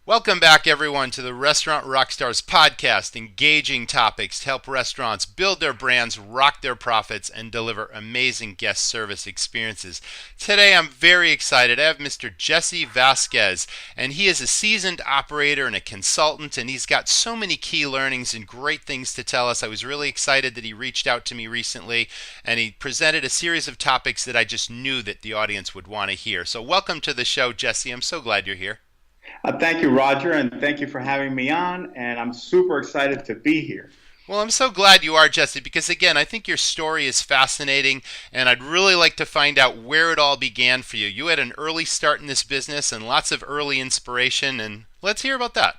Welcome back, everyone, to the Restaurant Rockstars podcast, engaging topics to help restaurants build their brands, rock their profits, and deliver amazing guest service experiences. Today, I'm very excited. I have Mr. Jesse Vazquez, and he is a seasoned operator and a consultant, and he's got so many key learnings and great things to tell us. I was really excited that he reached out to me recently, and he presented a series of topics that I just knew that the audience would want to hear. So welcome to the show, Jesse. I'm so glad you're here. Thank you, Roger, and thank you for having me on. And I'm super excited to be here. Well, I'm so glad you are, Jesse, because again, I think your story is fascinating, and I'd really like to find out where it all began for you. You had an early start in this business and lots of early inspiration, and let's hear about that.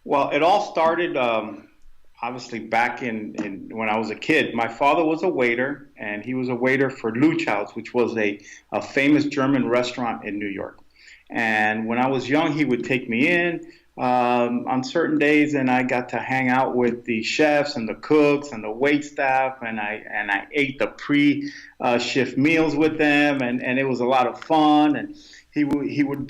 Well, it all started obviously back in when I was a kid. My father was a waiter, and he was a waiter for Luchow's, which was a famous German restaurant in New York. And when I was young, he would take me in on certain days, and I got to hang out with the chefs and the cooks and the wait staff, and I ate the pre shift meals with them, and it was a lot of fun. And he would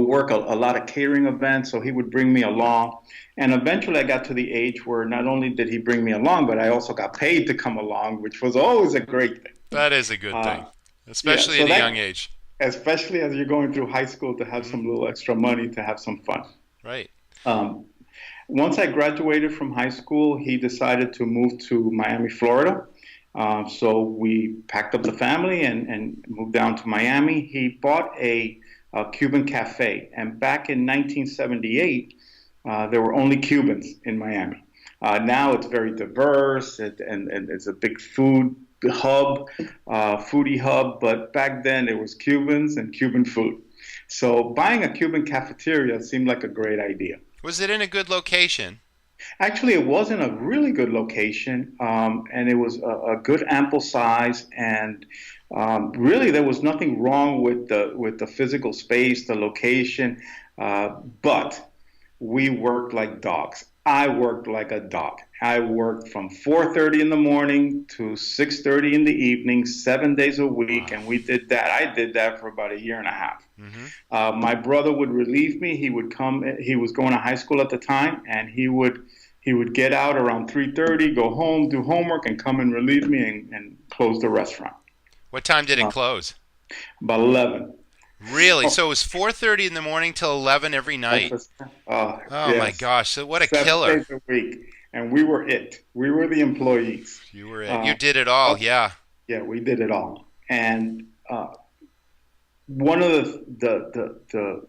work a lot of catering events, so he would bring me along. And eventually, I got to the age where not only did he bring me along, but I also got paid to come along, which was always a great thing. That is a good thing, Yeah, especially so at a that young age. especially as you're going through high school to have some little extra money to have some fun. Right. Um, Once I graduated from high school, he decided to move to Miami, Florida. So we packed up the family and moved down to Miami. He bought a Cuban cafe, and back in 1978, there were only Cubans in Miami. Now it's very diverse, and it's a big hub, foodie hub, but back then it was Cubans and Cuban food. So buying a Cuban cafeteria seemed like a great idea. Was it in a good location? Actually, it wasn't a really good location, and it was a good ample size, and really there was nothing wrong with the physical space, the location, but we worked like dogs. I worked like a dog. I worked from 4:30 in the morning to 6:30 in the evening, 7 days a week, Wow. and we did that. I did that for about a year and a half. Hmm. My brother would relieve me. He would come. He was going to high school at the time, and he would get out around 3:30, go home, do homework, and come and relieve me and close the restaurant. What time did it Uh, close? about 11. Really? Oh, So it was 4:30 in the morning till 11 every night. Oh my yes, gosh. So what a 7 days killer. a week, and we were it. We were the employees. You Uh, did it all. oh, Yeah. yeah, we did it all. And one of the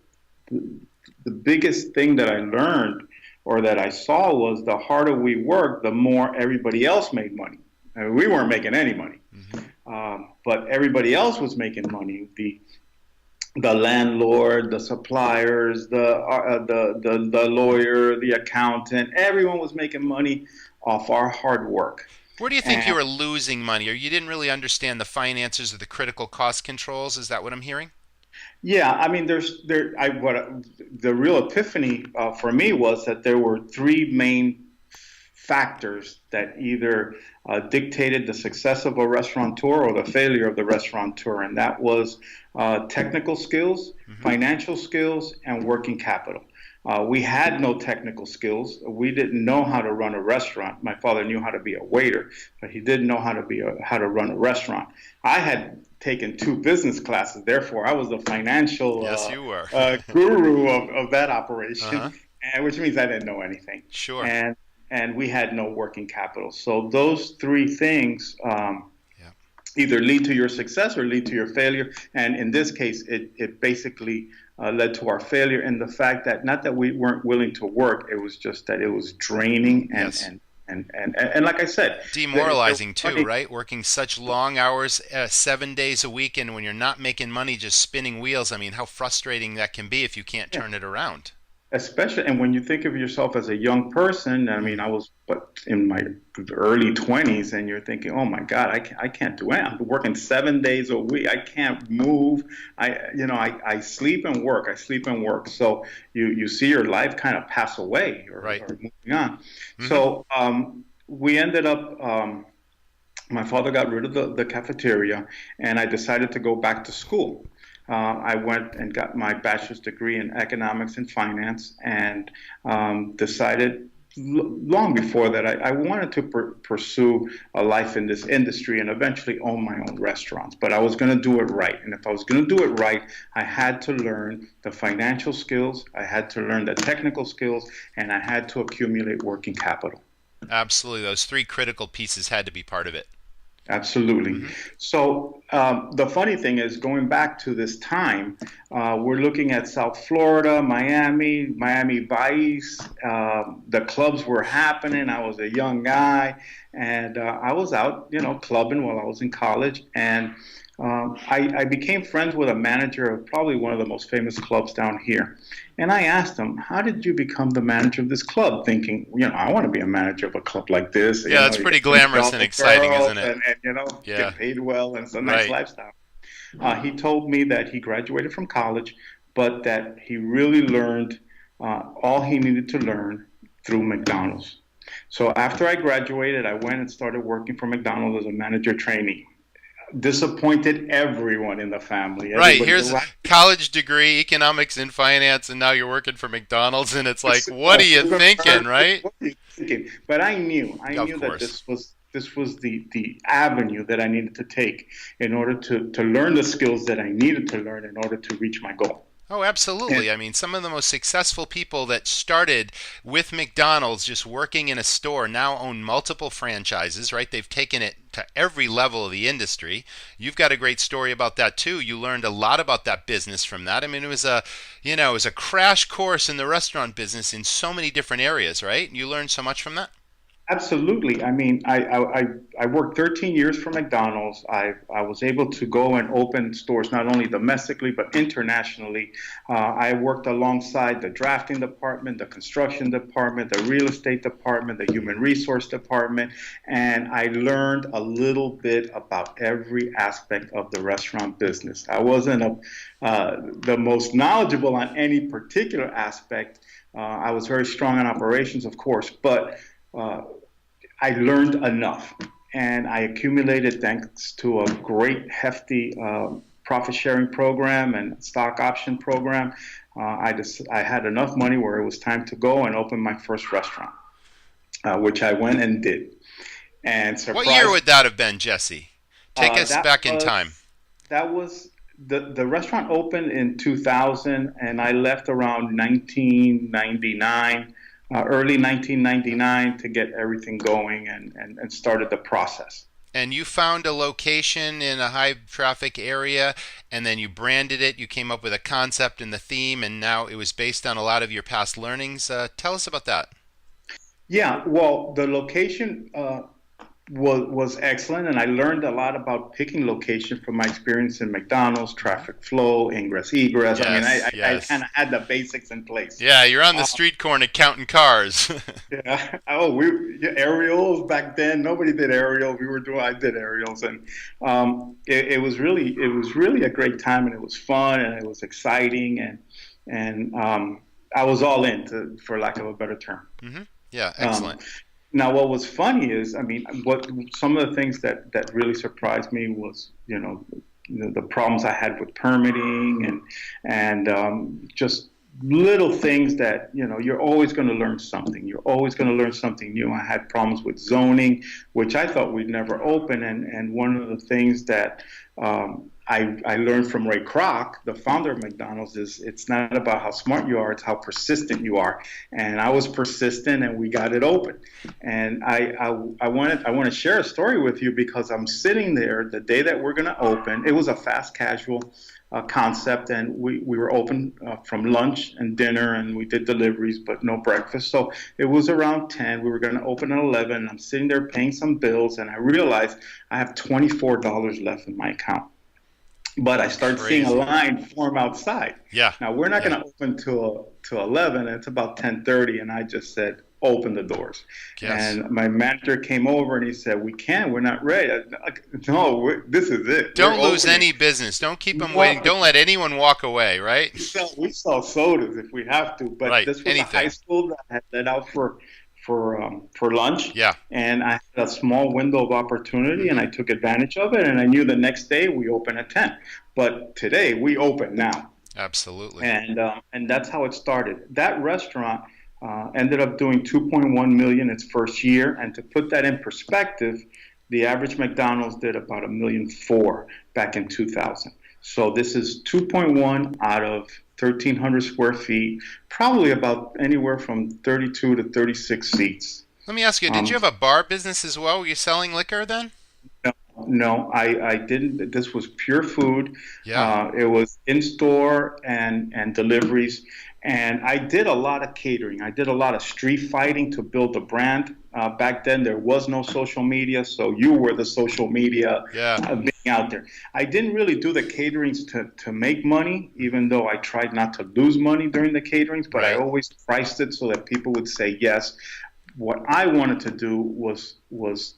biggest thing that I learned or that I saw was the harder we worked, the more everybody else made money. I mean, we weren't making any money, Hmm. but everybody else was making money. The landlord, the suppliers, the lawyer, the accountant, everyone was making money off our hard work. Where do you think you And were losing money, or you didn't really understand the finances or the critical cost controls? Is that what I'm hearing? yeah, I mean, the real epiphany for me was that there were three main factors that either dictated the success of a restaurateur or the failure of the restaurateur, and that was technical skills, Hmm. financial skills, and working capital. We had no technical skills. We didn't know how to run a restaurant. My father knew how to be a waiter, but he didn't know how to run a restaurant. I had taken two business classes, therefore I was the financial Yes, you were. guru of that operation, Uh-huh. and which means I didn't know anything. Sure. And we had no working capital. So those three things Yeah. either lead to your success or lead to your failure. And in this case, it basically led to our failure in the fact that not that we weren't willing to work, it was just that it was draining Yes. and like I said, there Demoralizing was too, money. right? Working such long hours, 7 days a week, and when you're not making money, just spinning wheels. I mean, how frustrating that can be if you can't Yeah. turn it around. Especially, and when you think of yourself as a young person, I mean, I was in my early 20s, and you're thinking, oh my God, I can't do it. I'm working 7 days a week. I can't move. I sleep and work. I sleep and work. So you see your life kind of pass away Right. or moving on. Hmm. So we ended up, my father got rid of the cafeteria, and I decided to go back to school. I went and got my bachelor's degree in economics and finance, and decided long before that I wanted to pursue a life in this industry and eventually own my own restaurants. But I was going to do it right. And if I was going to do it right, I had to learn the financial skills, I had to learn the technical skills, and I had to accumulate working capital. Absolutely. Those three critical pieces had to be part of it. Absolutely. Hmm. So the funny thing is, going back to this time, we're looking at South Florida, Miami Vice. The clubs were happening. I was a young guy, and I was out, clubbing while I was in college. And I became friends with a manager of probably one of the most famous clubs down here. And I asked him, "How did you become the manager of this club?" Thinking, I want to be a manager of a club like this. Yeah, that's You pretty get to meet glamorous all and the exciting, girls isn't it? and Yeah, get paid well, and it's a nice right. lifestyle. He told me that he graduated from college, but that he really learned all he needed to learn through McDonald's. So after I graduated, I went and started working for McDonald's as a manager trainee. Disappointed everyone in the family. Right. Everybody said, Here's a "Well, college degree, economics and finance, and now you're working for McDonald's, and it's like, what are oh, you sugar thinking, bird, right? what are you thinking?" But I Of knew that course. this was the avenue that I needed to take in order to learn the skills that I needed to learn in order to reach my goal. Oh, And absolutely. I mean, some of the most successful people that started with McDonald's just working in a store now own multiple franchises, right? They've taken it to every level of the industry. You've got a great story about that too. You learned a lot about that business from that. I mean, it was a crash course in the restaurant business in so many different areas, right? You learned so much from that. absolutely. I mean, I worked 13 years for McDonald's. I was able to go and open stores not only domestically but internationally. I worked alongside the drafting department, the construction department, the real estate department, the human resource department, and I learned a little bit about every aspect of the restaurant business. I wasn't the most knowledgeable on any particular aspect. I was very strong in operations, of course, but uh, I learned enough, and I accumulated thanks to a great, hefty profit sharing program and stock option program. I had enough money where it was time to go and open my first restaurant, which I went and did. And What year surprise, would that have been, Jesse? Take us that back in time. was that was the restaurant opened in 2000, and I left around 1999, early 1999, to get everything going and started the process. And you found a location in a high traffic area, and then you branded it. You came up with a concept and the theme, and now it was based on a lot of your past learnings. Tell us about that. Yeah, well, the location was excellent, and I learned a lot about picking location from my experience in McDonald's, traffic flow, ingress, egress. I mean, Yes, I yes. kind of had the basics in place. Yeah, you're on the Uh, street corner counting cars. yeah. Oh, yeah, aerials back then. Nobody did aerials. I did aerials, and it was really a great time, and it was fun, and it was exciting, and I was all in, for lack of a better term. Hmm. Yeah, Um, excellent. Now, what was funny is, I mean, what some of the things that really surprised me was, the problems I had with permitting and just little things that you're always going to learn something. You're always going to learn something new. I had problems with zoning, which I thought we'd never open, and one of the things that I learned from Ray Kroc, the founder of McDonald's, is it's not about how smart you are, it's how persistent you are. And I was persistent, and we got it open. And I want to share a story with you because I'm sitting there the day that we're going to open. It was a fast casual concept, and we were open from lunch and dinner, and we did deliveries, but no breakfast. So it was around 10. We were going to open at 11. And I'm sitting there paying some bills, and I realized I have $24 left in my account. But I started seeing a Crazy. line form outside. Yeah, Now we're not yeah. going to open till 11. It's about 10:30, and I just said, "Open the doors." Yes. And my manager came over and he said, "We can't. We're not ready." No, this is it. We're Don't lose opening. any business. Don't keep them waiting. No, Don't let anyone walk away, right? we sell sodas if we have to, but Right. this was a high Anything. school that had let out for lunch, Yeah, and I had a small window of opportunity, and I took advantage of it. And I knew the next day we open at 10, but today we open now, absolutely. and that's how it started. That restaurant ended up doing 2.1 million its first year, and to put that in perspective, the average McDonald's did about a million four back in 2000. So this is 2.1 out of 1,300 square feet, probably about anywhere from 32 to 36 seats. Let me ask you, did Um, you have a bar business as well? Were you selling liquor then? no, no, I didn't. This was pure food. Yeah. It was in store and deliveries. And I did a lot of catering. I did a lot of street fighting to build the brand. Back then, there was no social media, so you were the social media Yeah. being out there. I didn't really do the caterings to make money, even though I tried not to lose money during the caterings, but I Right. always priced it so that people would say yes. What I wanted to do was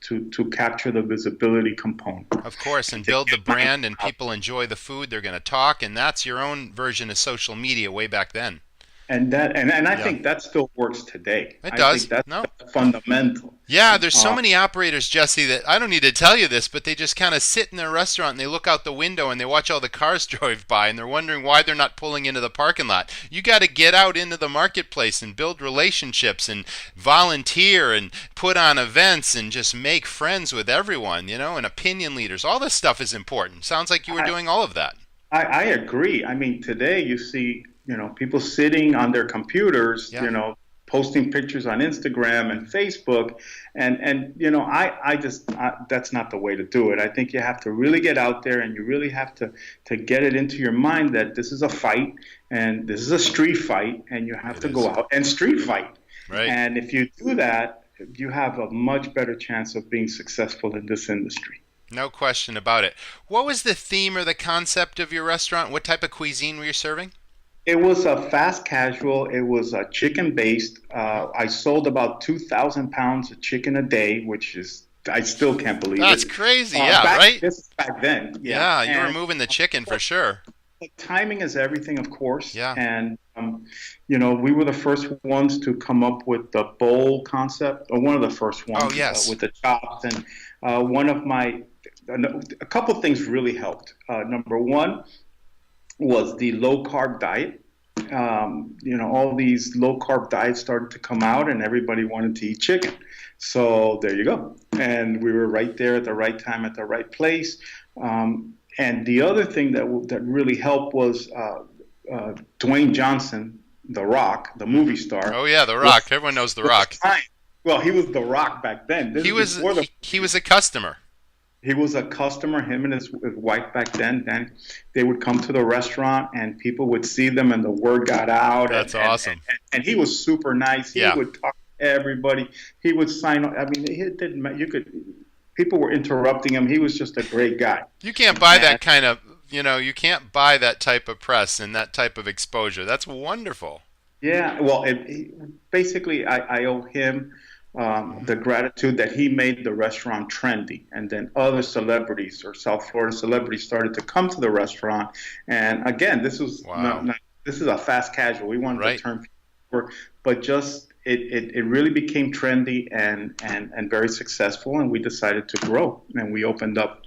to capture the visibility component. Of course, and build the brand and people enjoy the food, they're going to talk, and that's your own version of social media way back then. And I Yeah. think that still works today. It I think does. that's No. fundamental. Yeah, there's so Uh, many operators, Jesse, that I don't need to tell you this, but they just kind of sit in their restaurant and they look out the window and they watch all the cars drive by and they're wondering why they're not pulling into the parking lot. You got to get out into the marketplace and build relationships and volunteer and put on events and just make friends with everyone, and opinion leaders. All this stuff is important. Sounds like you were I, doing all of that. I agree. I mean, today you see, people sitting on their computers, Yeah, posting pictures on Instagram and Facebook, and that's not the way to do it. I think you have to really get out there, and you really have to get it into your mind that this is a fight, and this is a street fight, and you have it to is. go out and street fight. Right. And if you do that, you have a much better chance of being successful in this industry. No question about it. What was the theme or the concept of your restaurant? What type of cuisine were you serving? It was a fast casual. It was chicken based. I sold about 2,000 pounds of chicken a day, which is I still can't believe That's it. crazy, yeah, right? This is back then, yeah. Yeah, you were And moving the chicken for sure. timing is everything, of course. Yeah. And we were the first ones to come up with the bowl concept, or one of the first ones Oh, yes. with the chops. And a couple things really helped. Number one was the low carb diet. All these low carb diets started to come out, and everybody wanted to eat chicken. So there you go. And we were right there at the right time at the right place. And the other thing that really helped was Dwayne Johnson, The Rock, the movie star. Oh yeah, The Rock. Everyone knows The Rock. Well, he was The Rock back then. This He is was before he was a customer. he was a customer, him and his wife back then. Then they would come to the restaurant, and people would see them, and the word got out. That's and, awesome. And he was super nice. He Yeah. would talk to everybody. He would sign. I mean, it didn't matter. People were interrupting him. He was just a great guy. You can't buy that And kind of, you can't buy that type of press and that type of exposure. That's wonderful. yeah, well, basically, I owe him the gratitude that he made the restaurant trendy, and then other celebrities or South Florida celebrities started to come to the restaurant. And again, this was Wow. this is a fast casual. We wanted Right. to turn people over, but just it really became trendy and very successful, and we decided to grow, and we opened up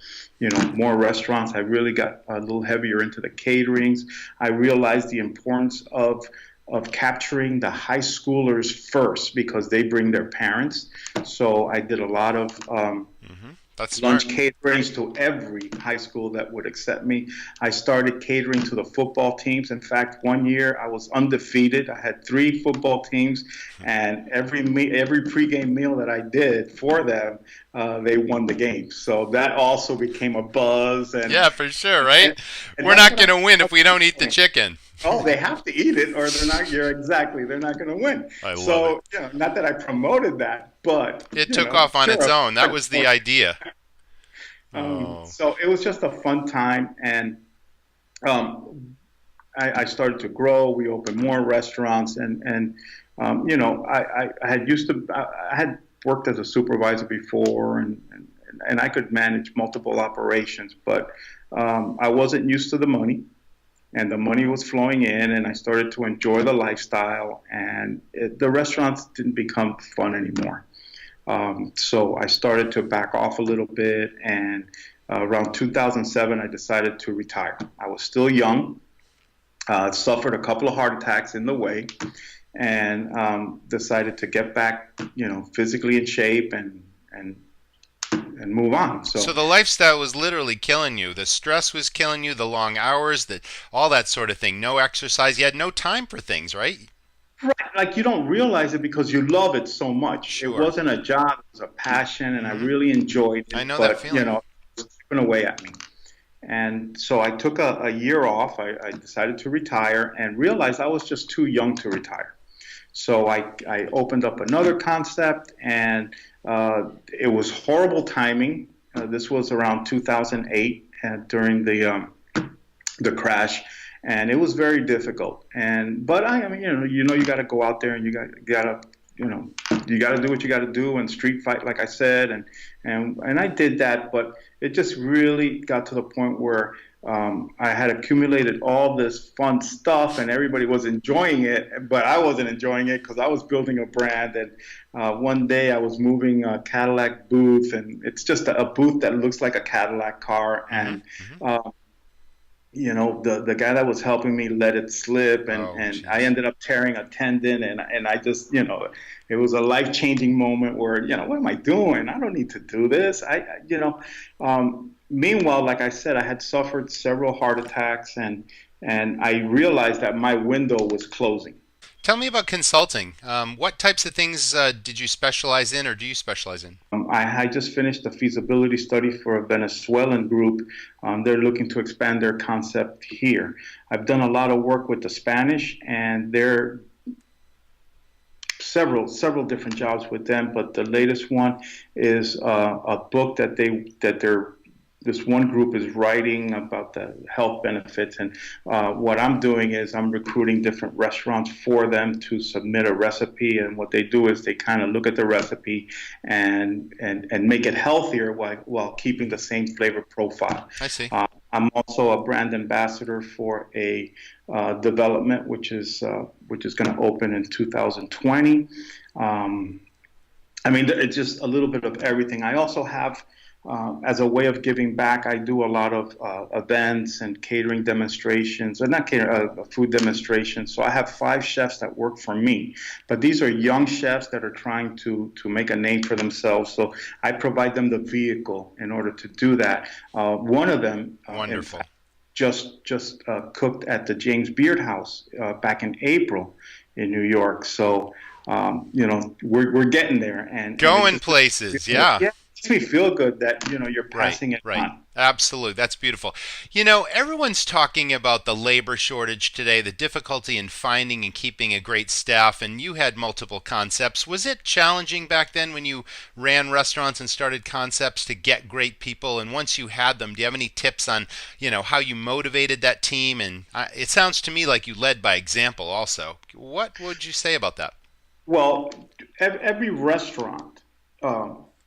more restaurants. I really got a little heavier into the caterings. I realized the importance of capturing the high schoolers first, because they bring their parents. So I did a lot of That's smart. lunch caterings to every high school that would accept me. I started catering to the football teams. In fact, one year I was undefeated. I had 3 football teams, and every pregame meal that I did for them, they won the game. So that also became a buzz. And Yeah, for sure, right? and We're that's not what going to win if we don't eat the chicken. Oh, they have to eat it, or they're not. They're not going to win. I love So, not that I promoted that, but It took off on its own. That was the idea. Oh. So it was just a fun time, and I started to grow. We opened more restaurants, and I had worked as a supervisor before, and I could manage multiple operations, but I wasn't used to the money. and the money was flowing in, and I started to enjoy the lifestyle, and the restaurants didn't become fun anymore. So I started to back off a little bit, and around 2007, I decided to retire. I was still young, suffered a couple of heart attacks in the way, and decided to get back, physically in shape and move on. So So the lifestyle was literally killing you. The stress was killing you, the long hours, all that sort of thing. No exercise. You had no time for things, right? right, like you don't realize it because you love it so much. It Sure. wasn't a job; it was a passion, and I Hmm. really enjoyed I it. know that But feeling. it was chipping away at me. And so I took a year off. I decided to retire and realized I was just too young to retire. So I opened up another concept, and it was horrible timing. This was around 2008 during the crash, and it was very difficult. But I mean, you got to go out there and you know, you got to do what you got to do and street fight, like I said, and I did that. But it just really got to the point where I had accumulated all this fun stuff, and everybody was enjoying it, but I wasn't enjoying it because I was building a brand. And one day I was moving a Cadillac booth, and it's just a booth that looks like a Cadillac car, Hmm. and Hmm. uh, the guy that was helping me let it slip, Oh, and I jeez. ended up tearing a tendon, and I just, it was a life-changing moment where, what am I doing? I don't need to do this. Meanwhile, like I said, I had suffered several heart attacks, and I realized that my window was closing. Tell me about consulting. What types of things did you specialize in, or do you specialize in? I just finished a feasibility study for a Venezuelan group. They're looking to expand their concept here. I've done a lot of work with the Spanish, and there are several different jobs with them. But the latest one is a book that they're this one group is writing about the health benefits. And what I'm doing is I'm recruiting different restaurants for them to submit a recipe. And what they do is they kind of look at the recipe and make it healthier while keeping the same flavor profile. I see. I'm also a brand ambassador for a development which is going to open in 2020. Um, I mean, it's just a little bit of everything. I also have, as a way of giving back, I do a lot of events and catering demonstrations, or not catering, food demonstrations. So I have 5 chefs that work for me, but these are young chefs that are trying to make a name for themselves. So I provide them the vehicle in order to do that. One of them, in Wonderful. fact, just cooked at the James Beard House back in April in New York. So we're getting there, and it Going just places, yeah. yeah, it makes me feel good that you're Right, passing it right. on. Absolutely. That's beautiful. Everyone's talking about the labor shortage today, the difficulty in finding and keeping a great staff, and you had multiple concepts. Was it challenging back then when you ran restaurants and started concepts to get great people? And once you had them, do you have any tips on, how you motivated that team? And it sounds to me like you led by example also. What would you say about that? Well, every restaurant,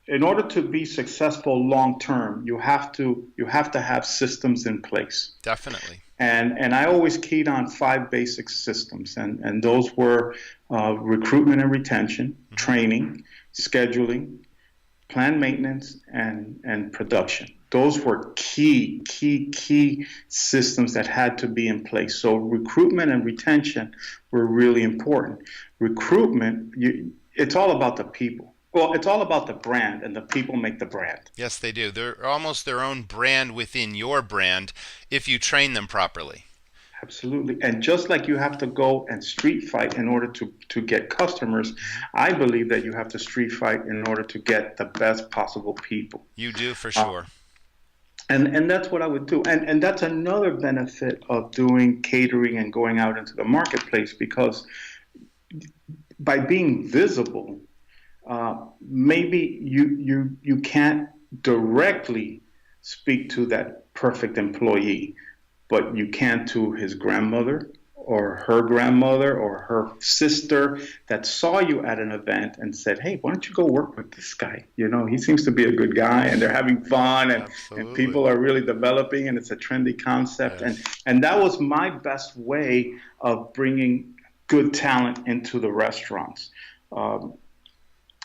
in order to be successful long term, you have to have systems in place. Definitely. And I always keyed on 5 basic systems, and those were recruitment and retention, Hmm. training, scheduling, planned maintenance, and production. Those were key systems that had to be in place. So recruitment and retention were really important. Recruitment, it's all about the people. Well, it's all about the brand, and the people make the brand. Yes, they do. They're almost their own brand within your brand if you train them properly. Absolutely. And just like you have to go and street fight in order to get customers, Hmm. I believe that you have to street fight in order to get the best possible people. You do for Uh, sure. and that's what I would do. And that's another benefit of doing catering and going out into the marketplace, because by being visible, maybe you can't directly speak to that perfect employee, but you can to his grandmother or her grandmother or her sister that saw you at an event and said, "Hey, why don't you go work with this guy? You know, he seems to be a good guy, and they're having fun, and Absolutely. people are really developing, and it's a trendy concept." Yes. And that was my best way of bringing good talent into the restaurants. Um,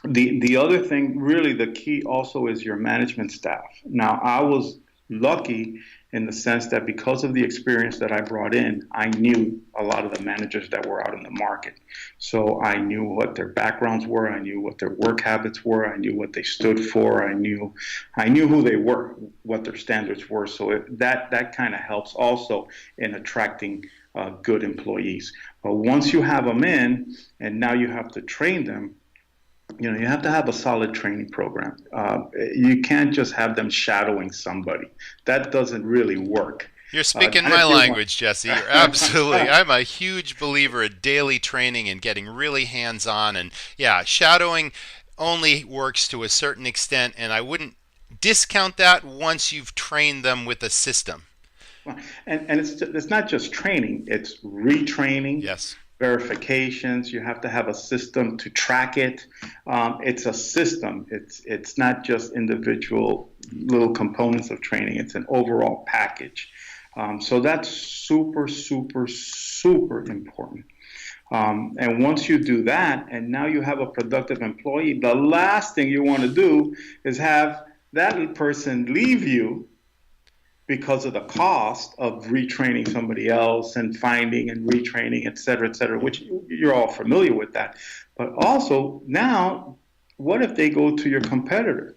the other thing, really, the key also is your management staff. Now, I was lucky in the sense that because of the experience that I brought in, I knew a lot of the managers that were out in the market. So I knew what their backgrounds were, I knew what their work habits were, I knew what they stood for, I knew who they were, what their standards were. So that kind of helps also in attracting good employees. But once you have them in, and now you have to train them, you have to have a solid training program. You can't just have them shadowing somebody. That doesn't really work. You're speaking Not my if you want. language, Jesse. You're absolutely. I'm a huge believer in daily training and getting really hands-on. And yeah, shadowing only works to a certain extent, and I wouldn't discount that once you've trained them with a system. And it's not just training; it's retraining, Yes. verifications. You have to have a system to track it. It's a system. It's not just individual little components of training. It's an overall package. So that's super, super, super important. And once you do that, and now you have a productive employee, the last thing you want to do is have that person leave you because of the cost of retraining somebody else and finding and retraining, et cetera, which you're all familiar with that. But also now, what if they go to your competitor?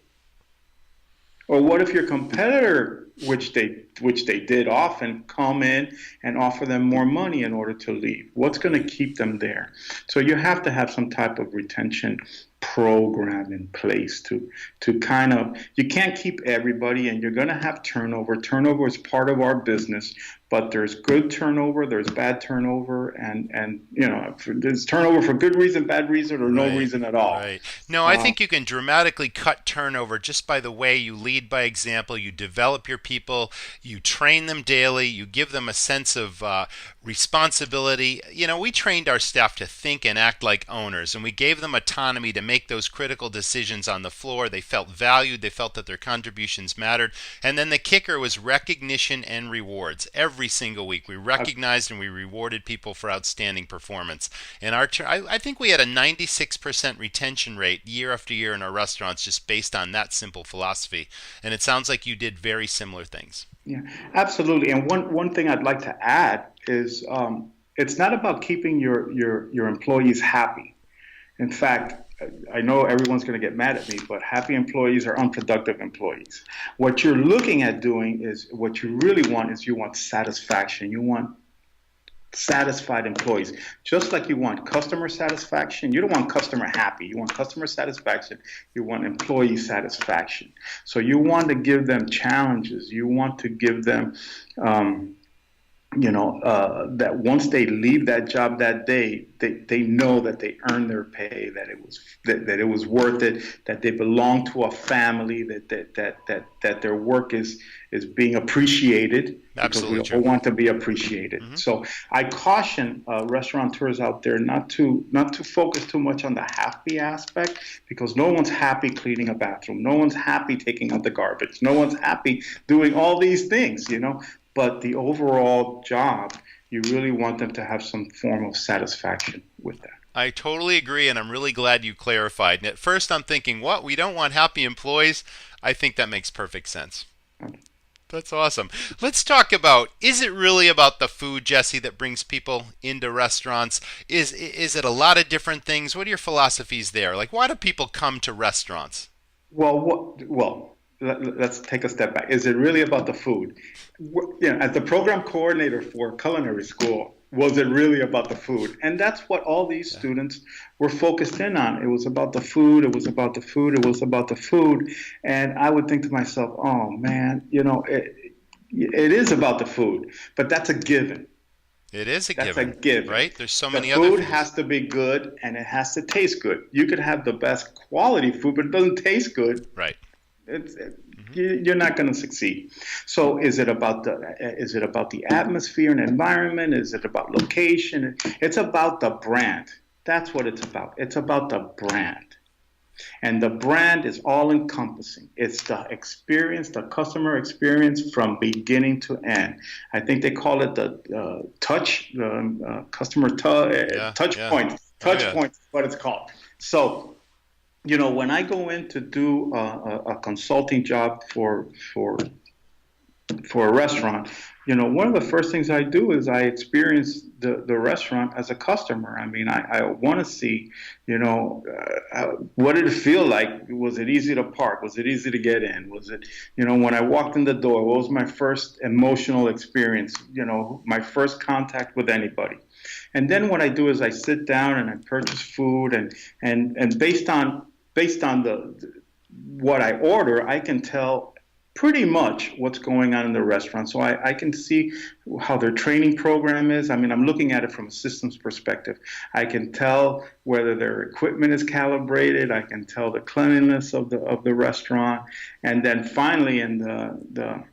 Or what if your competitor, which they did often, come in and offer them more money in order to leave? What's going to keep them there? So you have to have some type of retention program in place to kind of, you can't keep everybody, and you're going to have turnover. Turnover is part of our business, but there's good turnover, there's bad turnover, and there's turnover for good reason, bad reason, or no Right, reason at all. right. No, I Uh, think you can dramatically cut turnover just by the way you lead by example. You develop your people, you train them daily, you give them a sense of responsibility. We trained our staff to think and act like owners, and we gave them autonomy to make those critical decisions on the floor. They felt valued, they felt that their contributions mattered. And then the kicker was recognition and rewards. Every single week, we recognized and we rewarded people for outstanding performance. And I think we had a 96% retention rate year after year in our restaurants just based on that simple philosophy. And it sounds like you did very similar things. Yeah, absolutely. And one thing I'd like to add is it's not about keeping your employees happy. In fact, I know everyone's going to get mad at me, but happy employees are unproductive employees. What you're looking at doing is what you really want is you want satisfaction. You want satisfied employees. Just like you want customer satisfaction, you don't want customer happy. You want customer satisfaction. You want employee satisfaction. So you want to give them challenges. You want to give them, that once they leave that job that day, they know that they earned their pay, that it was worth it, that they belong to a family, that their work is being appreciated, because we Absolutely all true. want to be appreciated. Hmm. So I caution restaurateurs out there not to focus too much on the happy aspect, because no one's happy cleaning a bathroom, no one's happy taking out the garbage, no one's happy doing all these things. But the overall job, you really want them to have some form of satisfaction with that. I totally agree, and I'm really glad you clarified. And at first, I'm thinking, what? We don't want happy employees? I think that makes perfect sense. That's awesome. Let's talk about, is it really about the food, Jesse, that brings people into restaurants? Is it a lot of different things? What are your philosophies there? Like, why do people come to restaurants? Let's take a step back. Is it really about the food? As the program coordinator for culinary school, was it really about the food? And that's what all these Yeah. students were focused in on. It was about the food. It was about the food. It was about the food. And I would think to myself, oh man, it is about the food, but that's a given. It is a That's a given, given. right? There's so The many other food foods. has to be good and it has to taste good. You could have the best quality food, but it doesn't taste good. Right. It's you're not going to succeed. So is it about the atmosphere and environment? Is it about location? It's about the brand. That's what it's about. It's about the brand. And the brand is all encompassing. It's the experience, the customer experience from beginning to end. I think they call it the touch, customer touch point. Touch point is what it's called. So, when I go in to do a consulting job for a restaurant, one of the first things I do is I experience the restaurant as a customer. I mean, I want to see, what did it feel like? Was it easy to park? Was it easy to get in? Was it, when I walked in the door, what was my first emotional experience? My first contact with anybody. And then what I do is I sit down and I purchase food, and based on what I order, I can tell pretty much what's going on in the restaurant. So I can see how their training program is. I mean, I'm looking at it from a systems perspective. I can tell whether their equipment is calibrated. I can tell the cleanliness of the restaurant. And then finally, in the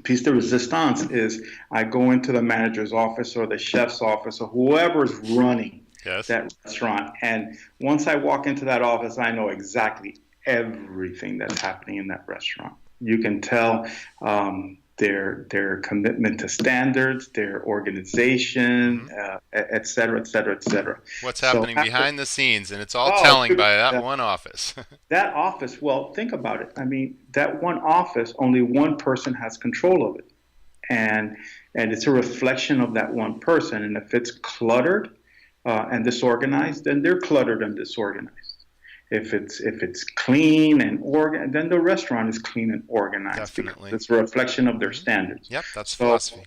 piece de resistance is I go into the manager's office or the chef's office or whoever's running that restaurant. And once I walk into that office, I know exactly everything that's happening in that restaurant. You can tell their commitment to standards, their organization, et cetera, et cetera, et cetera. What's happening behind the scenes, and it's all telling by that one office. That office, well, think about it. I mean, that one office, only one person has control of it. And it's a reflection of that one person. And if it's cluttered and disorganized, then they're cluttered and disorganized. If it's clean and organized, then the restaurant is clean and organized. Definitely. It's a reflection of their standards. Yep, that's philosophy.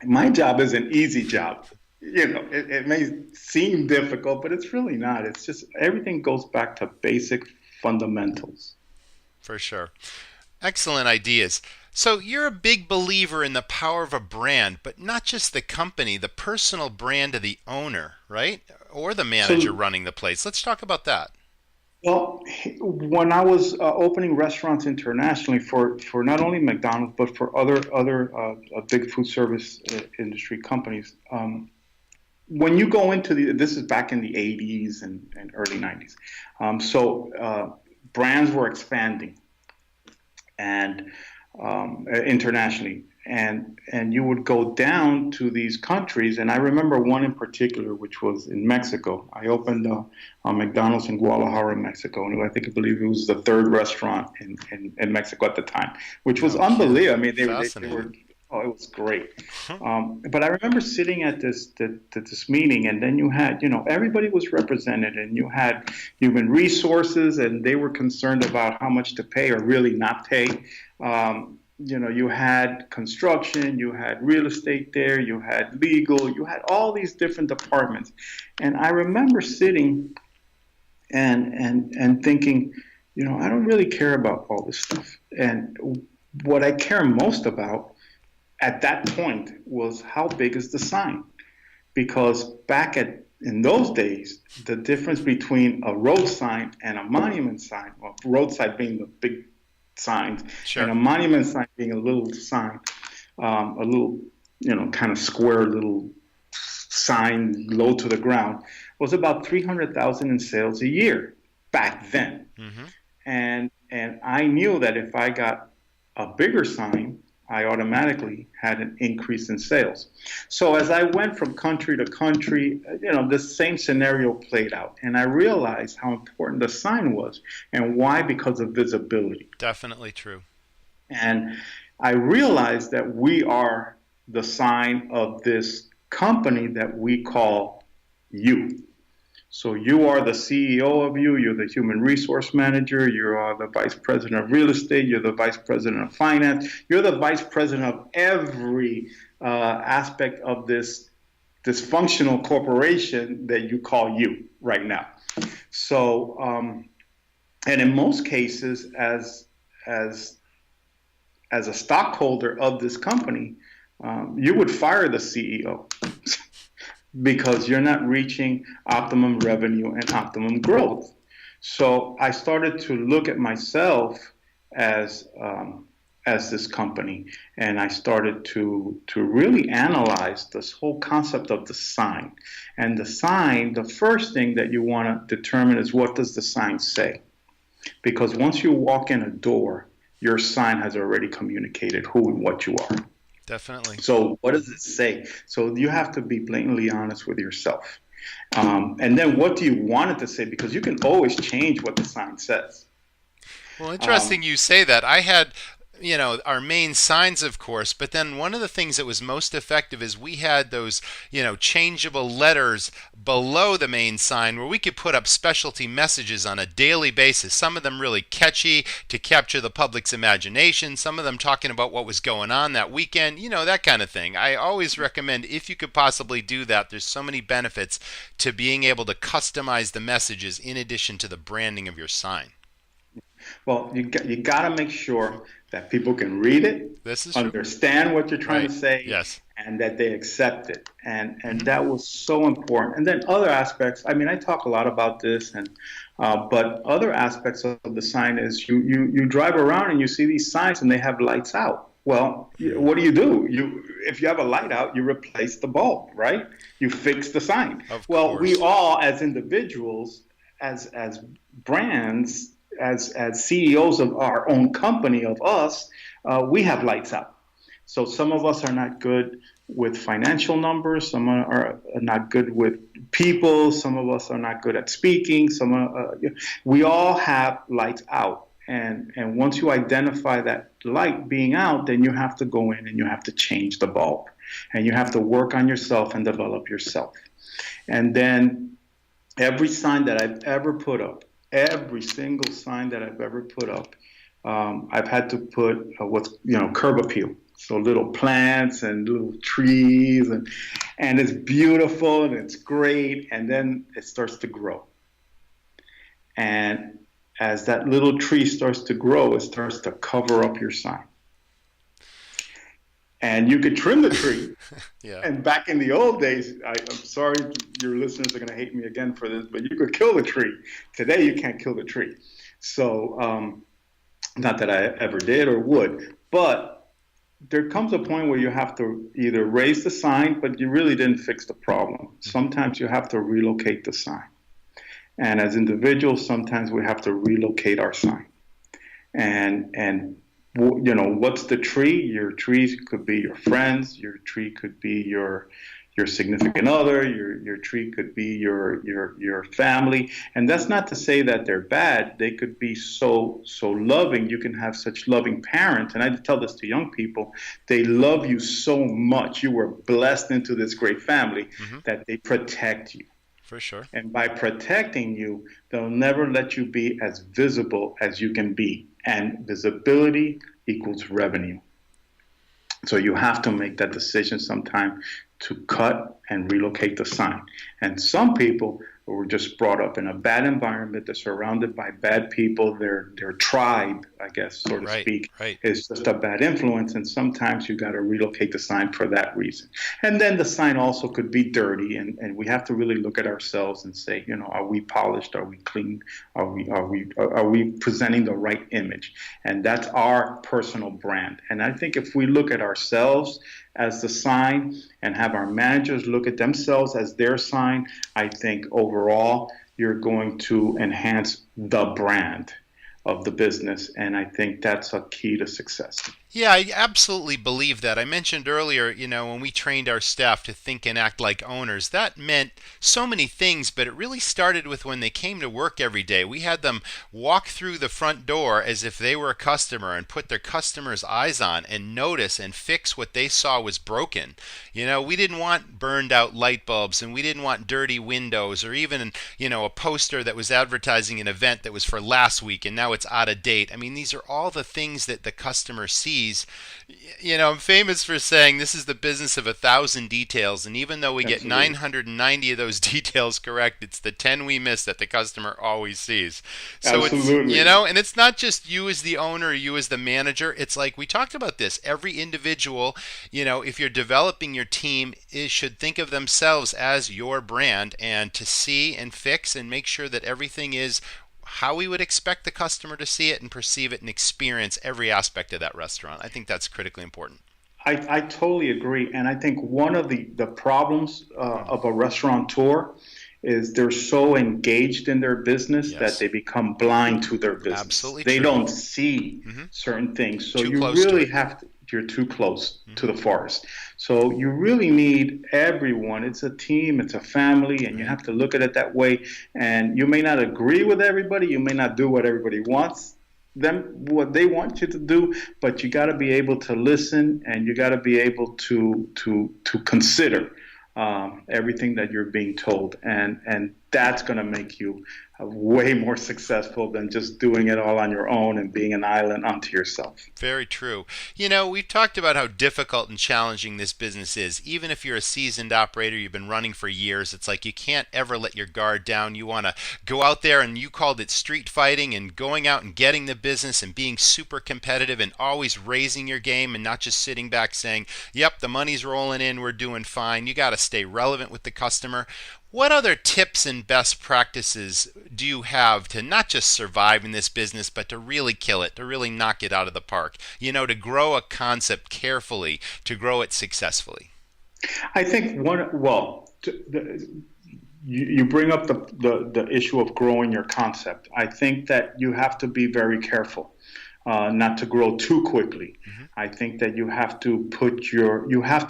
My job is an easy job. It may seem difficult, but it's really not. It's just everything goes back to basic fundamentals. For sure. Excellent ideas. So you're a big believer in the power of a brand, but not just the company, the personal brand of the owner, right? Or the manager running the place. Let's talk about that. Well, when I was opening restaurants internationally for not only McDonald's but for other big food service industry companies, when you go into this is back in the 80s and early 90s, so brands were expanding and internationally. And you would go down to these countries, and I remember one in particular, which was in Mexico. I opened a McDonald's in Guadalajara, Mexico, and I believe it was the third restaurant in Mexico at the time, which was unbelievable. I mean, they were it was great. But I remember sitting at this meeting, and then you had, everybody was represented, and you had human resources, and they were concerned about how much to pay or really not pay. You had construction, you had real estate there, you had legal, you had all these different departments. And I remember sitting and thinking, I don't really care about all this stuff. And what I care most about at that point was how big is the sign? Because back in those days, the difference between a road sign and a monument sign, well, road sign being the big signs, and a monument sign being a little sign, a little, kind of square little sign low to the ground, was about 300,000 in sales a year back then. And I knew that if I got a bigger sign, I automatically had an increase in sales. So as I went from country to country, the same scenario played out. And I realized how important the sign was. And why? Because of visibility. Definitely true. And I realized that we are the sign of this company that we call you. So you are the CEO of you're the human resource manager, you are the vice president of real estate, you're the vice president of finance, you're the vice president of every aspect of this dysfunctional corporation that you call you right now. So, and in most cases, as a stockholder of this company, you would fire the CEO. Because you're not reaching optimum revenue and optimum growth. So I started to look at myself as this company, and I started to really analyze this whole concept of the sign. And the sign, the first thing that you want to determine is, what does the sign say? Because once you walk in a door, your sign has already communicated who and what you are. Definitely. So what does it say? So you have to be blatantly honest with yourself. And then what do you want it to say? Because you can always change what the sign says. Well, interesting Um, you say that. I had, our main signs, of course, but then one of the things that was most effective is we had those, changeable letters below the main sign where we could put up specialty messages on a daily basis. Some of them really catchy to capture the public's imagination, some of them talking about what was going on that weekend, that kind of thing. I always recommend, if you could possibly do that, there's so many benefits to being able to customize the messages in addition to the branding of your sign. well, you got to make sure that people can read it, This is true. understand what you're trying Right. to say, Yes. and that they accept it. And Hmm. that was so important. And then other aspects. I mean, I talk a lot about this, and but other aspects of the sign is, you drive around and you see these signs and they have lights out. Well, Hmm. what do? You If you have a light out, you replace the bulb, right? You fix the sign. Of Well, we course. all, as individuals, as brands, as CEOs of our own company, of us, we have lights out. So some of us are not good with financial numbers. Some are not good with people. Some of us are not good at speaking. We all have lights out. And once you identify that light being out, then you have to go in and you have to change the bulb. And you have to work on yourself and develop yourself. And then every sign that I've ever put up, every single sign that I've ever put up, I've had to put what's, curb appeal. So little plants and little trees, and it's beautiful and it's great. And then it starts to grow. And as that little tree starts to grow, it starts to cover up your sign. And you could trim the tree. Yeah. And back in the old days, I'm sorry, your listeners are going to hate me again for this, but you could kill the tree. Today, you can't kill the tree. So, not that I ever did or would, but there comes a point where you have to either raise the sign, but you really didn't fix the problem. Hmm. Sometimes you have to relocate the sign. And as individuals, sometimes we have to relocate our sign. And what's the tree? Your trees could be your friends. Your tree could be your significant other. Your tree could be your family. And that's not to say that they're bad. They could be so loving. You can have such loving parents. And I tell this to young people. They love you so much. You were blessed into this great family Hmm. that they protect you. For sure. And by protecting you, they'll never let you be as visible as you can be. And visibility equals revenue. So you have to make that decision sometime to cut and relocate the sign. And some people were just brought up in a bad environment. They're surrounded by bad people. Their tribe, I guess, so to Right. speak, Right. is just a bad influence. And sometimes you got to relocate the sign for that reason. And then the sign also could be dirty. And we have to really look at ourselves and say, are we polished? Are we clean? Are we presenting the right image? And that's our personal brand. And I think if we look at ourselves as the sign and have our managers look at themselves as their sign, I think overall you're going to enhance the brand of the business. And I think that's a key to success. Yeah, I absolutely believe that. I mentioned earlier, when we trained our staff to think and act like owners, that meant so many things, but it really started with when they came to work every day. We had them walk through the front door as if they were a customer and put their customers' eyes on and notice and fix what they saw was broken. We didn't want burned out light bulbs and we didn't want dirty windows or even, a poster that was advertising an event that was for last week and now it's out of date. I mean, these are all the things that the customer sees. I'm famous for saying this is the business of 1,000 details, and even though we get Absolutely. 990 of those details correct, it's the 10 we miss that the customer always sees. So it's, Absolutely. and it's not just you as the owner, you as the manager. It's like we talked about this. Every individual, if you're developing your team, should think of themselves as your brand and to see and fix and make sure that everything is how we would expect the customer to see it and perceive it and experience every aspect of that restaurant. I think that's critically important. I totally agree. And I think one of the problems Mm. of a restaurateur is they're so engaged in their business that Yes, they become blind to their business. absolutely They true. don't see Hmm. certain things. So Too you close to really it. have to, you're too close to Hmm. the forest. So you really need everyone. It's a team, it's a family, and you Right. have to look at it that way. And you may not agree with everybody, you may not do what everybody wants them what they want you to do, but you got to be able to listen, and you got to be able to consider everything that you're being told, and that's going to make you way more successful than just doing it all on your own and being an island unto yourself. Very true. We've talked about how difficult and challenging this business is. Even if you're a seasoned operator, you've been running for years, it's like you can't ever let your guard down. You want to go out there, and you called it street fighting, and going out and getting the business and being super competitive and always raising your game and not just sitting back saying, yep, the money's rolling in, we're doing fine. You got to stay relevant with the customer. What other tips and best practices do you have to not just survive in this business, but to really kill it, to really knock it out of the park? To grow a concept carefully, to grow it successfully. I think you bring up the issue of growing your concept. I think that you have to be very careful not to grow too quickly. Hmm. I think that you have to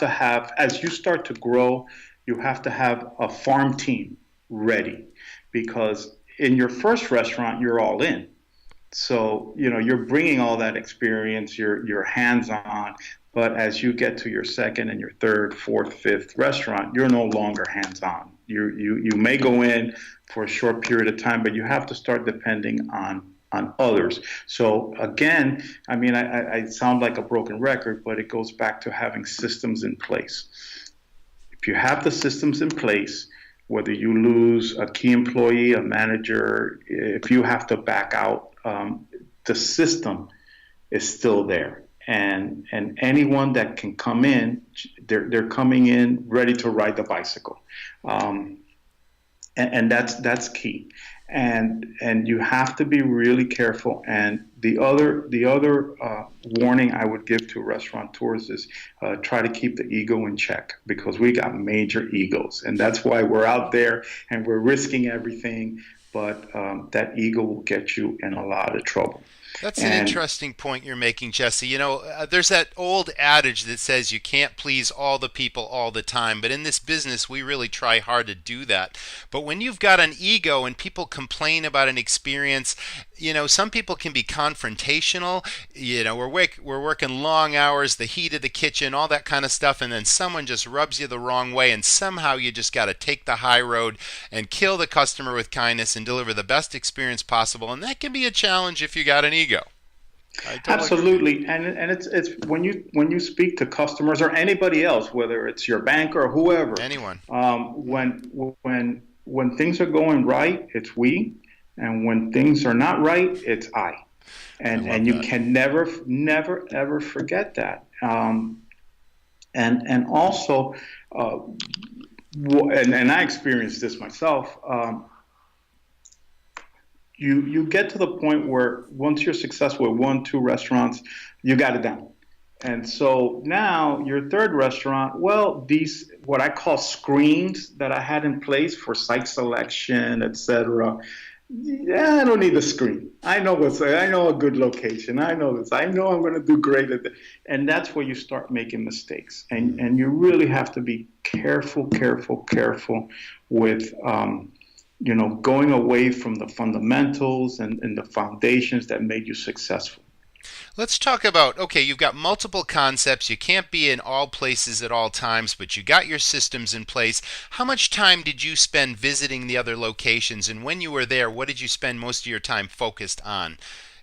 have, as you start to grow, you have to have a farm team ready, because in your first restaurant, you're all in. So, you're bringing all that experience, you're hands on. But as you get to your second and your third, fourth, fifth restaurant, you're no longer hands on. You may go in for a short period of time, but you have to start depending on others. So again, I mean, I sound like a broken record, but it goes back to having systems in place. If you have the systems in place, whether you lose a key employee, a manager, if you have to back out, the system is still there. And anyone that can come in, they're coming in ready to ride the bicycle, and that's key. And you have to be really careful. And the other warning I would give to restaurateurs is try to keep the ego in check, because we got major egos, and that's why we're out there and we're risking everything. But that ego will get you in a lot of trouble. That's an And interesting point you're making, Jesse. There's that old adage that says you can't please all the people all the time, but in this business, we really try hard to do that. But when you've got an ego and people complain about an experience, some people can be confrontational. We're working long hours, the heat of the kitchen, all that kind of stuff, and then someone just rubs you the wrong way, and somehow you just got to take the high road and kill the customer with kindness and deliver the best experience possible. And that can be a challenge if you got an ego. I totally agree. absolutely, and it's when you speak to customers or anybody else, whether it's your bank or whoever, Anyone. when things are going right, it's we, and when things are not right, it's I, I and love you that. can never ever forget that. And also, and I experienced this myself. You get to the point where once you're successful with one, two restaurants, you got it down. And so now your third restaurant, well, these what I call screens that I had in place for site selection, etc. Yeah, I don't need a screen. I know a good location. I know this. I know I'm going to do great at it. And that's where you start making mistakes. And you really have to be careful with going away from the fundamentals and the foundations that made you successful. Let's talk about, okay, you've got multiple concepts. You can't be in all places at all times, but you got your systems in place. How much time did you spend visiting the other locations? And when you were there, what did you spend most of your time focused on?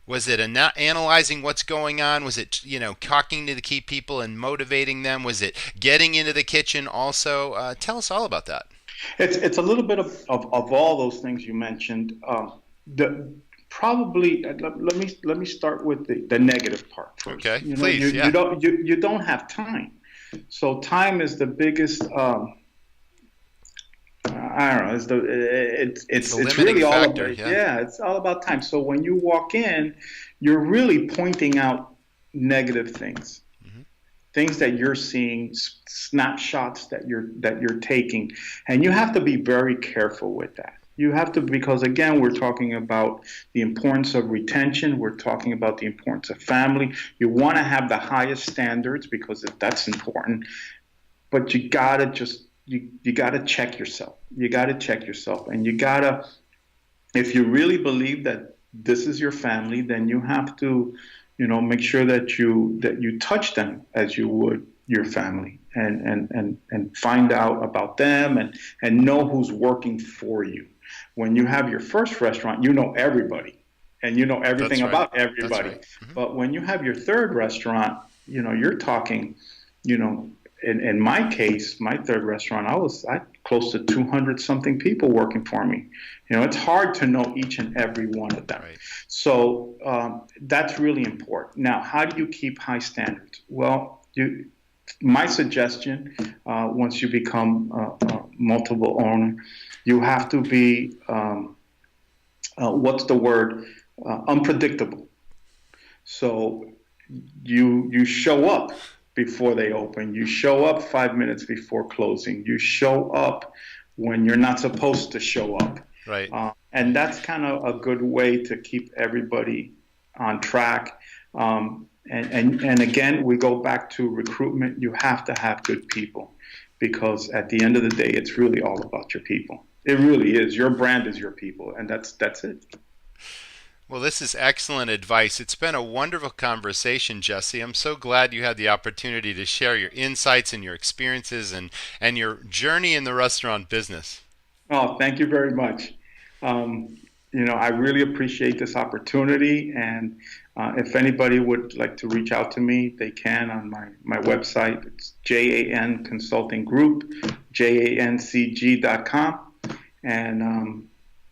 Was it analyzing what's going on? Was it, talking to the key people and motivating them? Was it getting into the kitchen also? Tell us all about that. It's a little bit of all those things you mentioned. The Probably let me start with the negative part first. Okay, You know, please, you yeah. don't have time. So time is the biggest I don't know. It's a It's limiting really all factor. about, Yeah. yeah. It's all about time. So when you walk in, you're really pointing out negative things, Hmm. things that you're seeing, snapshots that you're taking, and you have to be very careful with that. You have to, because again, we're talking about the importance of retention. We're talking about the importance of family. You want to have the highest standards because that's important, but you gotta just you gotta check yourself. You gotta check yourself, and you gotta, if you really believe that this is your family, then you have to, make sure that you touch them as you would your family, and find out about them, and know who's working for you. When you have your first restaurant, you know everybody, and you know everything That's right. about That's everybody. right. Hmm. But when you have your third restaurant, you're talking, you know, in my case, my third restaurant, I close to 200 something people working for me. It's hard to know each and every one of them. Right. So that's really important. Now, how do you keep high standards? Well, my suggestion, once you become a multiple owner, you have to be, what's the word? Unpredictable. So you show up before they open. You show up 5 minutes before closing. You show up when you're not supposed to show up. Right. And that's kind of a good way to keep everybody on track. And again, we go back to recruitment. You have to have good people, because at the end of the day, it's really all about your people. It really is. Your brand is your people, and that's it. Well, this is excellent advice. It's been a wonderful conversation, Jesse. I'm so glad you had the opportunity to share your insights and your experiences and your journey in the restaurant business. Oh, thank you very much. I really appreciate this opportunity. And if anybody would like to reach out to me, they can on my website. It's JAN Consulting Group, JANCG.com. And,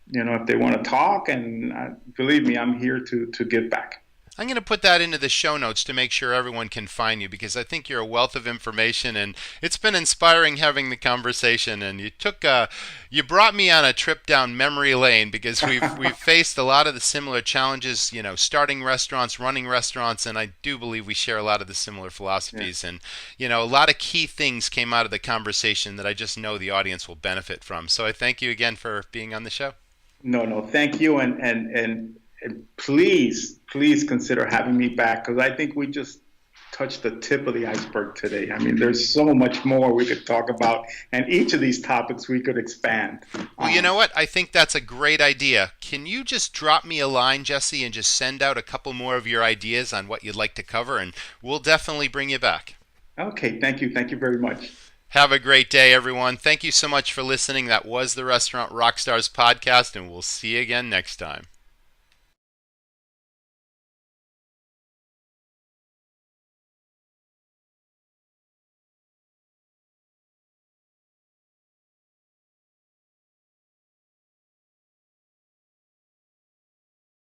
if they want to talk, and believe me, I'm here to give back. I'm going to put that into the show notes to make sure everyone can find you, because I think you're a wealth of information, and it's been inspiring having the conversation. And you brought me on a trip down memory lane, because we've faced a lot of the similar challenges, starting restaurants, running restaurants, and I do believe we share a lot of the similar Yeah. philosophies. And a lot of key things came out of the conversation that I just know the audience will benefit from. So I thank you again for being on the show. No, no, thank you, and please consider having me back, because I think we just touched the tip of the iceberg today. I mean, there's so much more we could talk about, and each of these topics we could expand. Well, you know what? I think that's a great idea. Can you just drop me a line, Jesse, and just send out a couple more of your ideas on what you'd like to cover, and we'll definitely bring you back. Okay, thank you very much. Have a great day, everyone. Thank you so much for listening. That was the Restaurant Rockstars podcast, and we'll see you again next time.